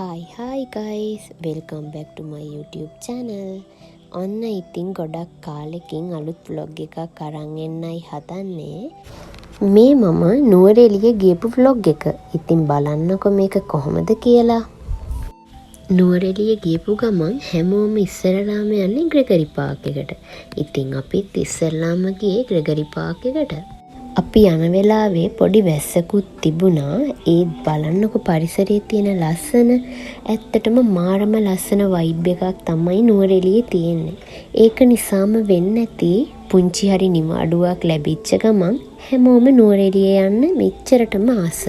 Hi guys, welcome back to my YouTube channel. ඔන්න ඉතින් ගොඩක් කාලෙකින් අලුත් vlog එකක් අරන් එන්නයි හදන්නේ. මේ මම නුවරඑළිය ගියපු vlog එක. ඉතින් බලන්නකො මේක කොහොමද කියලා. නුවරඑළිය ගියපු ගමන් හැමෝම ඉස්සරලාම යන්නේ ග්‍රෙගරි පාක් එකට. ඉතින් අපිත් ඉස්සරලාම ගියේ ග්‍රෙගරි පාක් එකට. අපි යන වෙලාවේ පොඩි වැස්සකුත් තිබුණා. ඒත් බලන්නකො පරිසරයේ තියෙන ලස්සන, ඇත්තටම මාරම ලස්සන වයිබ් එකක් තමයි නුවරඑළියේ තියෙන්නේ. ඒක නිසාම වෙන්න ඇති පුංචි හරි නිවාඩුවක් ලැබිච්ච ගමන් හැමෝම නුවරඑළිය යන්න මෙච්චරටම ආස.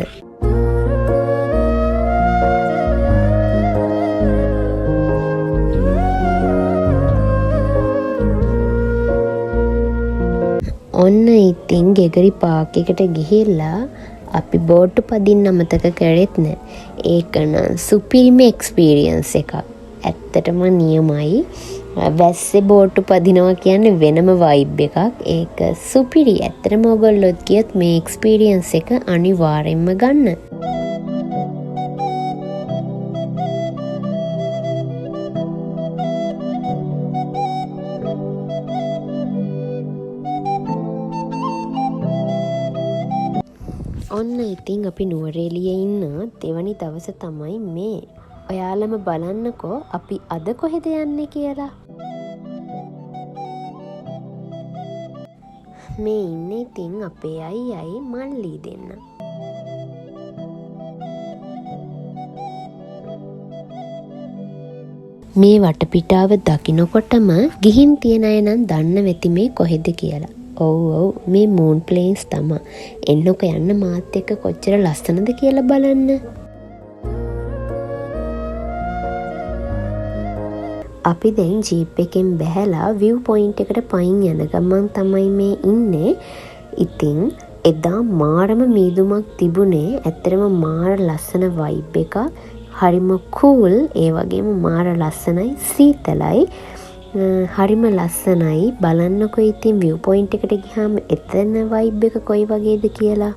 ඔන්න ඉතින් ග්‍රෙගරි පාක් එකට ගිහිල්ලා අපි බෝට්ටු පදින්න අමතක කරෙත් නෑ. ඒක නම් සුපිරිම එක්ස්පීරියන්ස් එකක්. ඇත්තටම නියමයි. වැස්සේ බෝට්ටු පදිනවා කියන්නේ වෙනම වයිබ් එකක්. ඒක සුපිරි. ඇත්තටම ඔයගොල්ලොත් ගියත් මේ එක්ස්පීරියන්ස් එක අනිවාර්යෙන්ම ගන්න. ඔන්න ඉතින් අපි නුවරඑළියේ ඉන්න දෙවනි දවස තමයි මේ. ඔයාලම බලන්නකෝ අපි අද කොහෙද යන්නේ කියලා. මේ ඉන්නේ ඉතින් අපේ අයියයි මල්ලි දෙන්න. මේ වටපිටාව දකින්නකොටම ගිහින් තියන අය නම් දන්න වෙති මේ කොහෙද කියලා. ඔව් මේ මූන් ප්ලේන්ස් තමයි. එන්නකො යන්න මාත් එක්ක කොච්චර ලස්සනද කියලා බලන්න. අපි දැන් ජීප් එකෙන් බැහැලා view point එකට පයින් යන ගමන් තමයි මේ ඉන්නේ. ඉතින් එදා මාරම මීදුමක් තිබුණේ. ඇත්තටම මාර ලස්සන වයිබ් එකක්. හරිම cool. ඒ වගේම මාර ලස්සනයි, සීතලයි. හරිම ලස්සනයි. බලන්නකො ඉතින් view point එකට ගියාම එතන vibe එක කොයි වගේද කියලා.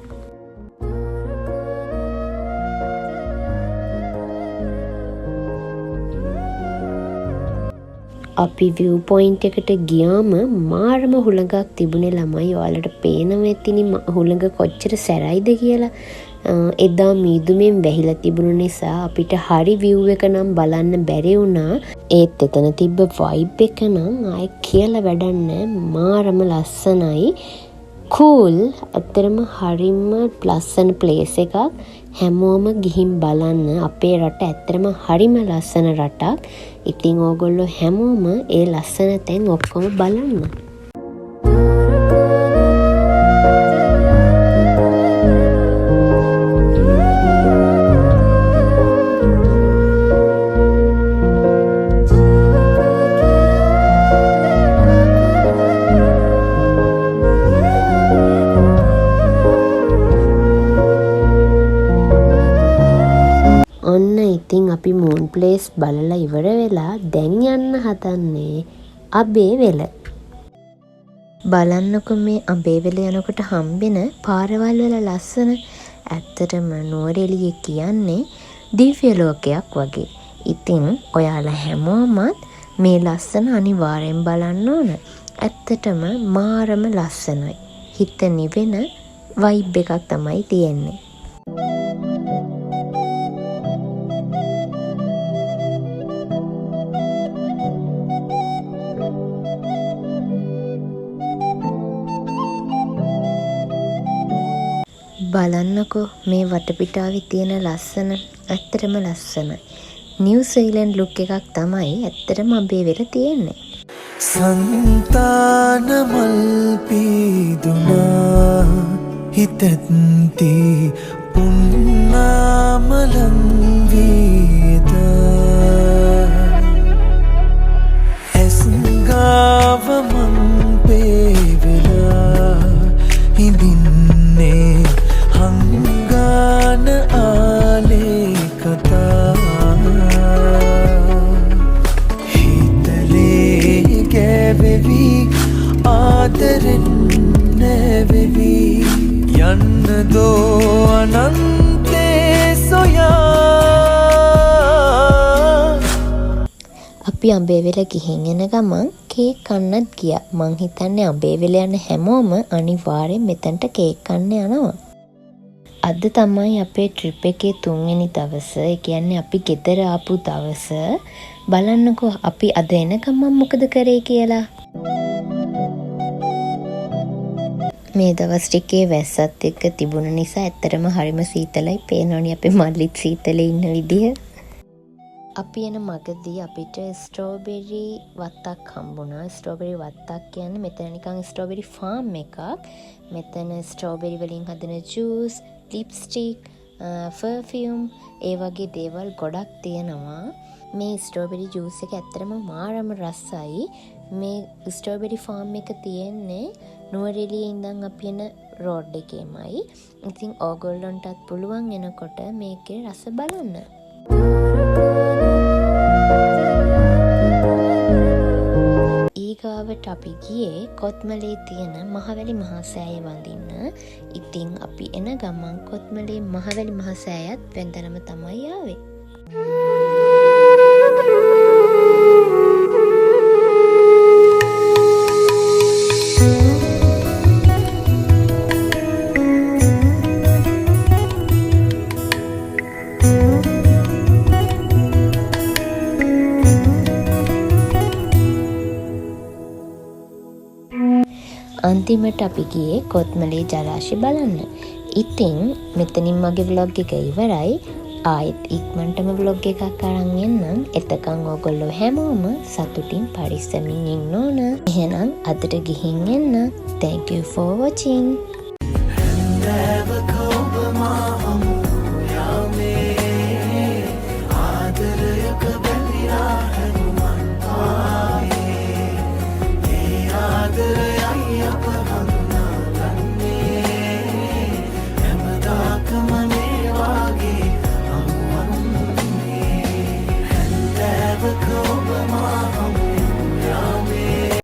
අපි view point එකට ගියාම මාරම හුළඟක් තිබුණේ ළමයි. ඔයාලට පේනවා ඇතිනි හුළඟ කොච්චර සැරයිද කියලා. එදා මීදුමෙන් වැහිලා තිබුණු නිසා අපිට හරි view එක නම් බලන්න බැරි වුණා. ඒත් එතන තිබ්බ vibe එක නම් ආයේ කියලා වැඩක් නැහැ. මාරම ලස්සනයි. cool. අතරම හරිම ලස්සන place එකක්. හැමෝම ගිහින් බලන්න. අපේ රට ඇත්තටම හරිම ලස්සන රටක්. ඉතින් ඕගොල්ලෝ හැමෝම ඒ ලස්සන තැන් ඔක්කොම බලන්න. ඔන්න ඉතින් අපි මූන් ප්ලේස් බලලා ඉවර වෙලා දැන් යන්න හදන්නේ අබේවැල. බලන්නකො මේ අබේවැල යනකොට හම්බෙන පාරවල් වල ලස්සන. ඇත්තටම නුවරඑළිය කියන්නේ දිව්‍ය ලෝකයක් වගේ. ඉතින් ඔයාලා හැමෝමත් මේ ලස්සන අනිවාර්යෙන් බලන්න ඕන. ඇත්තටම මාරම ලස්සනයි. හිත නිවෙන වයිබ් එකක් තමයි තියෙන්නේ. බලන්නකො මේ වටපිටාවේ තියෙන ලස්සන. ඇත්තටම ලස්සනයි. නිව්සීලන්ඩ් ලුක් එකක් තමයි ඇත්තටම අබේවැල තියෙන්නේ. සංතාන මල් පීදුනා හිතැත්ති උන්නාමලං වීද ඇස්ගාව මං පේවෙලා හිඳින්නේ හංගාන ආලේ කතා හිතලේ ගැවෙවි ආදරෙන් නැවෙවි යන්න දෝ අනන්තේ සොයා අපි අඹේවෙල ගිහින් එන ගමන් කේක් කන්නත් ගියා. මං හිතන්නේ අඹේවෙල යන හැමෝම අනිවාර්යෙන් මෙතනට කේක් කන්න යනවා. අද තමයි අපේ ට්‍රිප් එකේ 3 වෙනි දවස. ඒ කියන්නේ අපි ගෙදර ආපු දවස. බලන්නකෝ අපි අද එන ගමන් මොකද කරේ කියලා. මේ දවස් ටිකේ වැස්සත් එක්ක තිබුණ නිසා ඇත්තටම හරිම සීතලයි. පේනවනේ අපේ මල්ලිත් සීතලේ ඉන්න විදිය. අපි යන මගදී අපිට ස්ට්‍රෝබෙරි වත්තක් හම්බුණා. ස්ට්‍රෝබෙරි වත්තක් කියන්නේ මෙතන නිකන් ස්ට්‍රෝබෙරි ෆාම් එකක්. මෙතන ස්ට්‍රෝබෙරි වලින් හදන ජූස්, ලිප්ස්ටික්, පර්ෆියුම් ඒ වගේ දේවල් ගොඩක් තියෙනවා. මේ ස්ට්‍රෝබෙරි ජූස් එක ඇත්තටම මාරම රසයි. මේ ස්ට්‍රෝබෙරි ෆාම් එක තියෙන්නේ නුවරඑළියේ ඉඳන් අපි යන රෝඩ් එකේමයි. ඉතින් ඕගොල්ලන්ටත් පුළුවන් එනකොට මේකේ රස බලන්න. ඊගාවට අපි ගියේ කොත්මලේ තියෙන මහවැලි මහසෑය වඳින්න. ඉතින් අපි එන ගමන් කොත්මලේ මහවැලි මහසෑයත් වෙන්දනම තමයි ආවේ. අන්තිමට අපි ගියේ කොත්මලේ ජලාශය බලන්න. ඉතින් මෙතනින් මගේ vlog එක ඉවරයි. ආයෙත් ඉක්මනටම vlog එකක් අරන් එන්නම්. එතකන් ඔයගොල්ලෝ හැමෝම සතුටින් පරිස්සමින් ඉන්න ඕන. එහෙනම් අදට ගිහින් එන්න. Thank you for watching. never